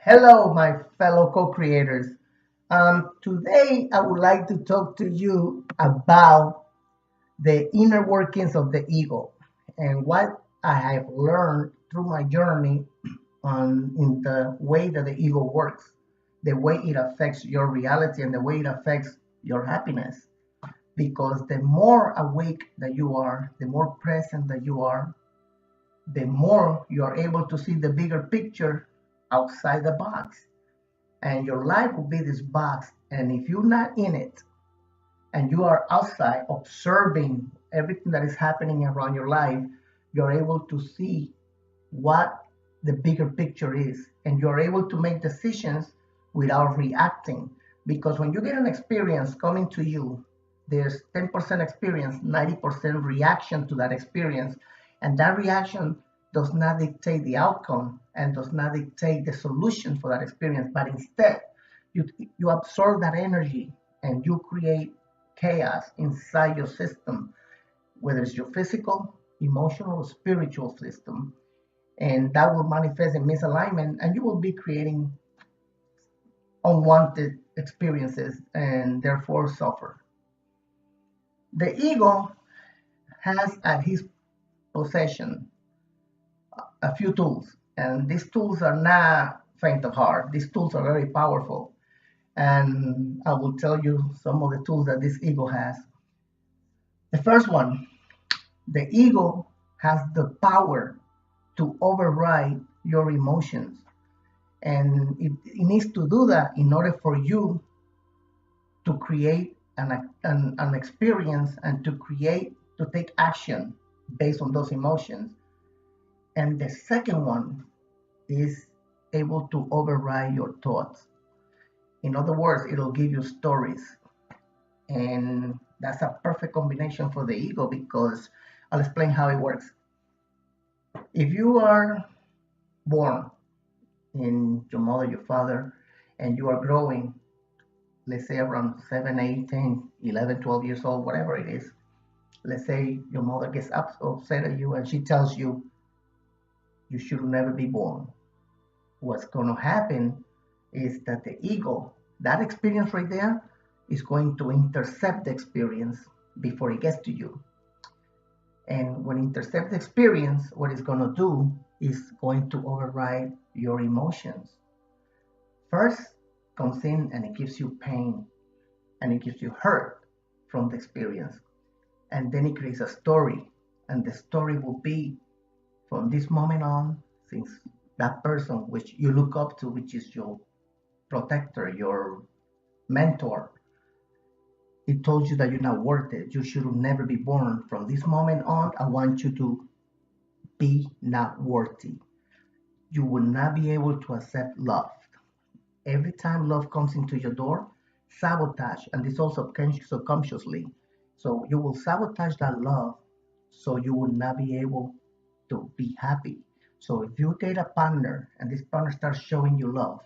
Hello, my fellow co-creators. Today, I would like to talk to you about the inner workings of the ego and what I have learned through my journey in the way that the ego works, the way it affects your reality and the way it affects your happiness. Because the more awake that you are, the more present that you are, the more you are able to see the bigger picture outside the box, and your life will be this box. And if you're not in it and you are outside observing everything that is happening around your life, you're able to see what the bigger picture is, and you're able to make decisions without reacting. Because when you get an experience coming to you, there's 10% experience, 90% reaction to that experience, and that reaction does not dictate the outcome and does not dictate the solution for that experience, but instead you you absorb that energy and you create chaos inside your system, whether it's your physical, emotional, or spiritual system, and that will manifest in misalignment, and you will be creating unwanted experiences and therefore suffer. The ego has at his possession a few tools, and these tools are not faint of heart. These tools are very powerful, and I will tell you some of the tools that this ego has. The first one, the ego has the power to override your emotions, and it needs to do that in order for you to create an experience and to take action based on those emotions. And the second one is able to override your thoughts. In other words, it'll give you stories, and that's a perfect combination for the ego because I'll explain how it works. If you are born in your mother, your father, and you are growing, let's say around 7, 8, 10, 11, 12 years old, whatever it is, let's say your mother gets upset at you and she tells you you should never be born. What's going to happen is that the ego, that experience right there, is going to intercept the experience before it gets to you. And when it intercepts the experience, what it's going to do is going to override your emotions. First comes in and it gives you pain and it gives you hurt from the experience. And then it creates a story. And the story will be from this moment on, since that person which you look up to, which is your protector, your mentor, it told you that you're not worth it. You should never be born. From this moment on, I want you to be not worthy. You will not be able to accept love. Every time love comes into your door, sabotage, and this also subconsciously. So you will sabotage that love so you will not be able to be happy. So if you get a partner and this partner starts showing you love,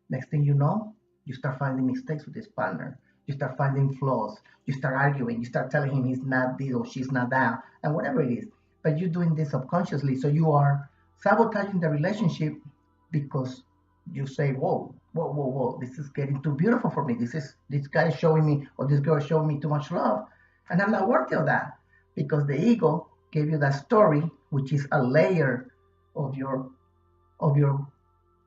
next thing you know, you start finding mistakes with this partner. You start finding flaws. You start arguing. You start telling him he's not this or she's not that, and whatever it is. But you're doing this subconsciously. So you are sabotaging the relationship because you say, whoa, whoa, whoa, whoa, this is getting too beautiful for me. This guy is showing me or this girl is showing me too much love. And I'm not worthy of that because the ego gave you that story, which is a layer of your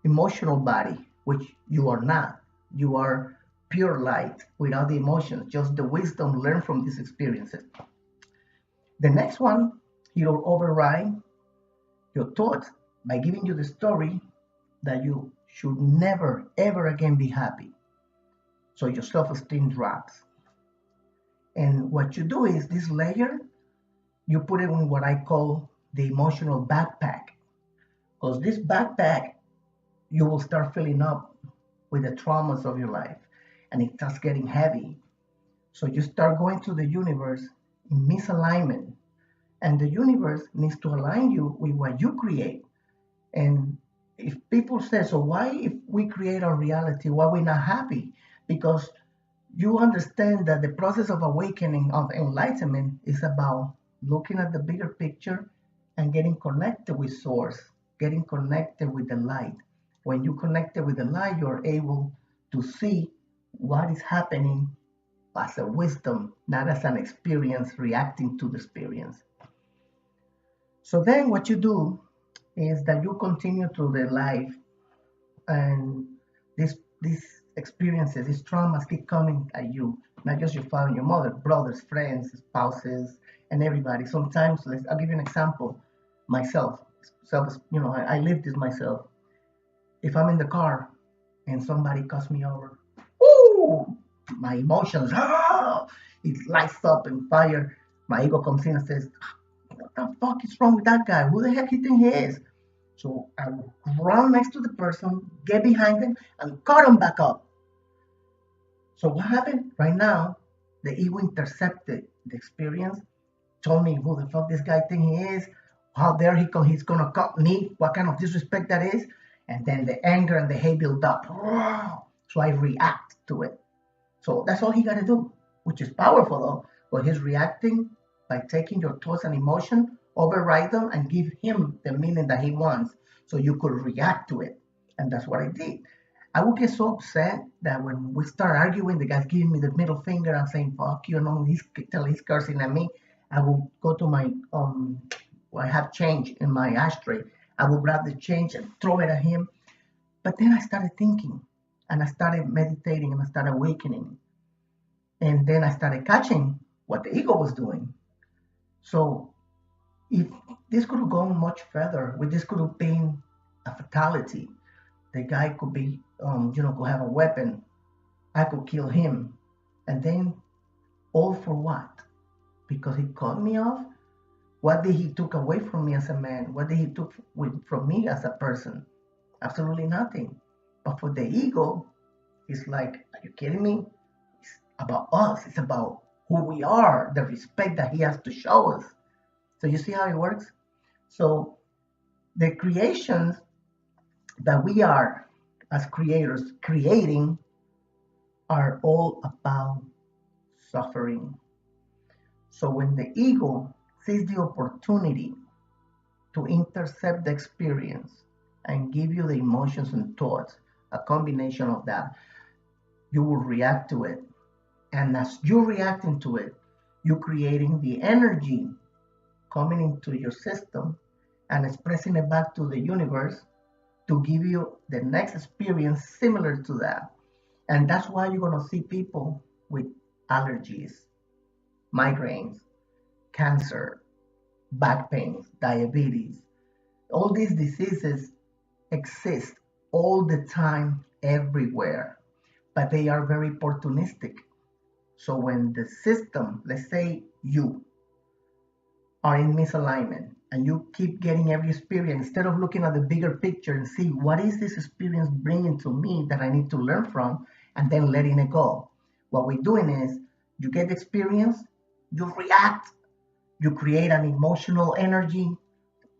emotional body, which you are not. You are pure light without the emotions, just the wisdom learned from these experiences. The next one, you'll override your thoughts by giving you the story that you should never, ever again be happy. So your self esteem drops. And what you do is this layer, you put it in what I call the emotional backpack. Because this backpack, you will start filling up with the traumas of your life and it starts getting heavy. So you start going through the universe in misalignment, and the universe needs to align you with what you create. And if people say, so why, if we create our reality, why we're not happy? Because you understand that the process of awakening, of enlightenment, is about looking at the bigger picture and getting connected with source, getting connected with the light. When you connected with the light, you're able to see what is happening as a wisdom, not as an experience reacting to the experience. So then what you do is that you continue through the life, and these experiences, these traumas keep coming at you, not just your father and your mother, brothers, friends, spouses, and everybody. Sometimes, I'll give you an example. Myself, I live this myself. If I'm in the car and somebody cuts me over, ooh, my emotions, it lights up and fire. My ego comes in and says, "What the fuck is wrong with that guy? Who the heck he think he is?" So I will run next to the person, get behind him, and cut him back up. So what happened? Right now, the ego intercepted the experience, told me who the fuck this guy think he is, how dare he's gonna cut me, what kind of disrespect that is, and then the anger and the hate build up. So I react to it. So that's all he gotta do, which is powerful though. But he's reacting by taking your thoughts and emotion, override them, and give him the meaning that he wants. So you could react to it. And that's what I did. I would get so upset that when we start arguing, the guy's giving me the middle finger and saying "fuck you," and all he's cursing at me. I will go to my I have change in my ashtray. I will grab the change and throw it at him. But then I started thinking, and I started meditating, and I started awakening, and then I started catching what the ego was doing. So if this could have gone much further, this could have been a fatality. The guy could be, could have a weapon. I could kill him, and then all for what? Because he cut me off. What did he took away from me as a man? What did he took from me as a person? Absolutely nothing. But for the ego, it's like, are you kidding me? It's about us. It's about who we are, the respect that he has to show us. So you see how it works? So the creations that we are as creators creating are all about suffering. So when the ego sees the opportunity to intercept the experience and give you the emotions and thoughts, a combination of that, you will react to it. And as you're reacting to it, you're creating the energy coming into your system and expressing it back to the universe to give you the next experience similar to that. And that's why you're going to see people with allergies, migraines, cancer, back pains, diabetes. All these diseases exist all the time, everywhere, but they are very opportunistic. So when the system, let's say you are in misalignment and you keep getting every experience, instead of looking at the bigger picture and see what is this experience bringing to me that I need to learn from, and then letting it go. What we're doing is you get the experience, you react, you create an emotional energy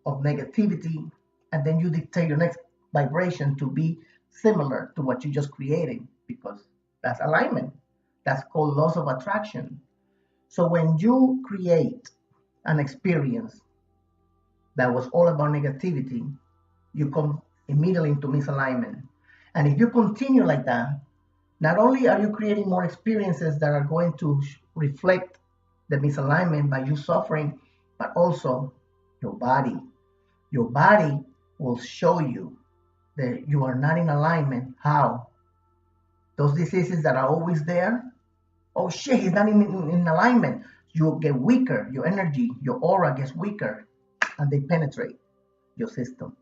of negativity, and then you dictate your next vibration to be similar to what you just created, because that's alignment. That's called laws of attraction. So when you create an experience that was all about negativity, you come immediately into misalignment. And if you continue like that, not only are you creating more experiences that are going to reflect the misalignment by you suffering, but also your body. Your body will show you that you are not in alignment. How? Those diseases that are always there, oh shit, he's not in alignment. You get weaker, your energy, your aura gets weaker, and they penetrate your system.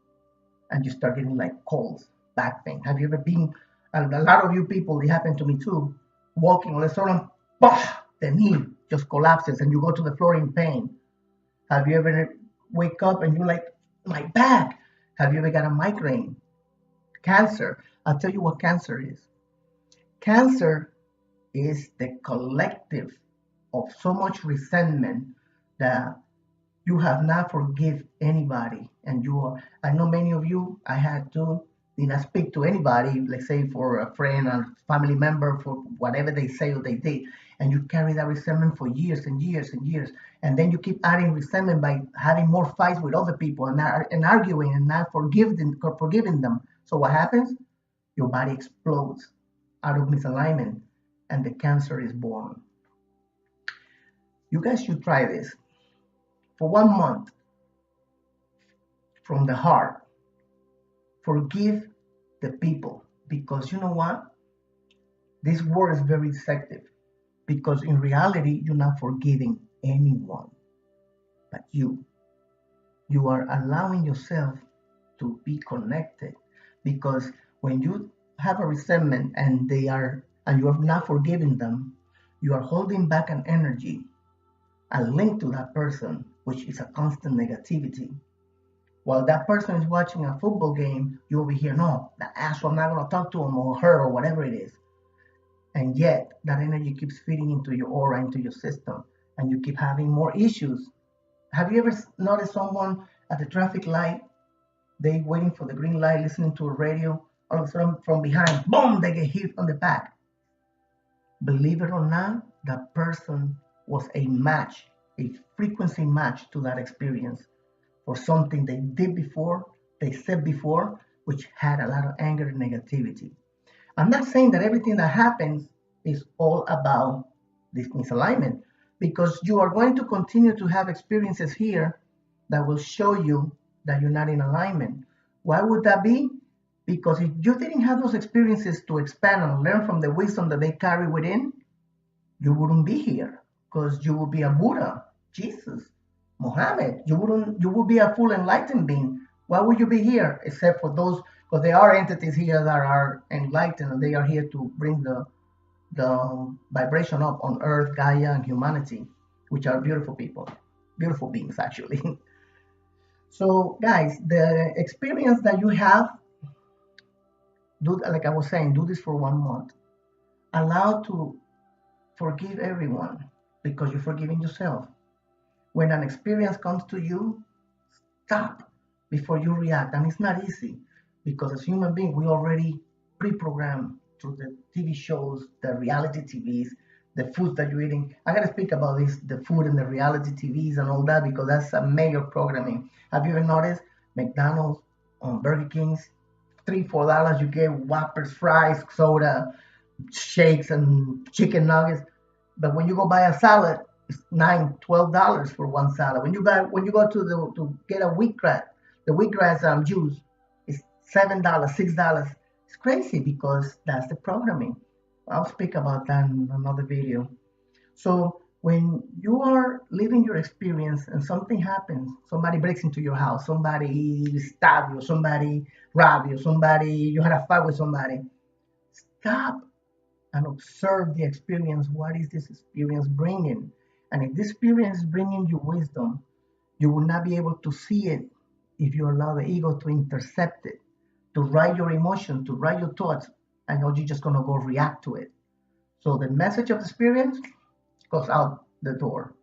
And you start getting like colds, back pain. Have you ever been, and a lot of you people, it happened to me too, walking, all of a sudden, bah, the knee just collapses and you go to the floor in pain. Have you ever wake up and you're like, my back? Have you ever got a migraine? Cancer. I'll tell you what cancer is. Cancer is the collective of so much resentment that you have not forgive anybody. And you are, I know many of you, I had to, did not speak to anybody, let's say for a friend or family member, for whatever they say or they did. And you carry that resentment for years and years and years. And then you keep adding resentment by having more fights with other people and arguing and not forgiving them. So what happens? Your body explodes out of misalignment and the cancer is born. You guys should try this for 1 month from the heart. Forgive the people, because you know what? This word is very deceptive, because in reality, you're not forgiving anyone but you. You are allowing yourself to be connected, because when you have a resentment and you have not forgiven them, you are holding back an energy, a link to that person, which is a constant negativity. While that person is watching a football game, you over here, no, that asshole, I'm not going to talk to him or her or whatever it is. And yet, that energy keeps feeding into your aura, into your system, and you keep having more issues. Have you ever noticed someone at the traffic light, they waiting for the green light, listening to a radio, all of a sudden from behind, boom, they get hit on the back. Believe it or not, that person was a match, a frequency match to that experience for something they did before, they said before, which had a lot of anger and negativity. I'm not saying that everything that happens is all about this misalignment, because you are going to continue to have experiences here that will show you that you're not in alignment. Why would that be? Because if you didn't have those experiences to expand and learn from the wisdom that they carry within, you wouldn't be here, because you would be a Buddha, Jesus, Muhammad. You would be a full enlightened being. Why would you be here? Except for those, because there are entities here that are enlightened and they are here to bring the vibration up on Earth, Gaia, and humanity, which are beautiful people, beautiful beings actually. So guys, the experience that you have, do like I was saying, do this for 1 month. Allow to forgive everyone, because you're forgiving yourself. When an experience comes to you, stop before you react. And it's not easy, because as human beings, we already pre-programmed through the TV shows, the reality TVs, the food that you're eating. I gotta speak about this, the food and the reality TVs and all that, because that's a major programming. Have you ever noticed McDonald's, Burger King's, $3, $4 you get Whoppers, fries, soda, shakes, and chicken nuggets. But when you go buy a salad, it's $9, $12 for one salad. When you go to get a wheatgrass, the wheatgrass juice is $7, $6. It's crazy, because that's the programming. I'll speak about that in another video. So when you are living your experience and something happens, somebody breaks into your house, somebody stab you, somebody rob you, you had a fight with somebody, stop and observe the experience. What is this experience bringing? And if this experience is bringing you wisdom, you will not be able to see it if you allow the ego to intercept it, to write your emotion, to write your thoughts, and you're just going to go react to it. So the message of the experience goes out the door.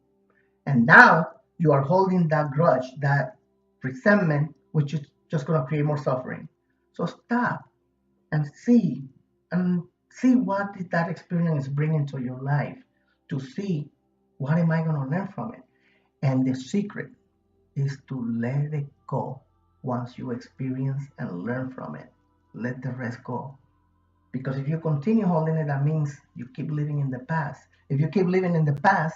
And now you are holding that grudge, that resentment, which is just going to create more suffering. So stop and see what did that experience bring into your life, to see what am I going to learn from it. And the secret is to let it go. Once you experience and learn from it, let the rest go. Because if you continue holding it, that means you keep living in the past. If you keep living in the past,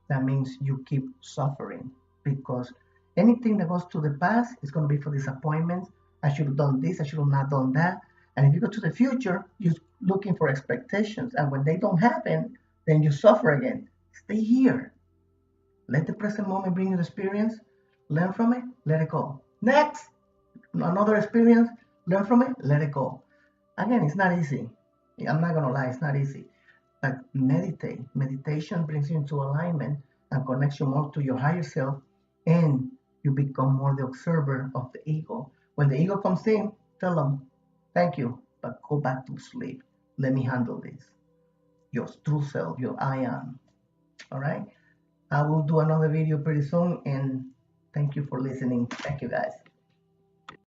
that means you keep suffering, because anything that goes to the past is going to be for disappointments. I should have done this, I should have not done that. And if you go to the future, you're looking for expectations. And when they don't happen, then you suffer again. Stay here. Let the present moment bring you the experience. Learn from it, let it go. Next, another experience, learn from it, let it go. Again, it's not easy. I'm not going to lie, it's not easy. But meditate. Meditation brings you into alignment and connects you more to your higher self, and you become more the observer of the ego. When the ego comes in, tell them, thank you, but go back to sleep. Let me handle this. Your true self, your I am. All right? I will do another video pretty soon, and thank you for listening. Thank you, guys.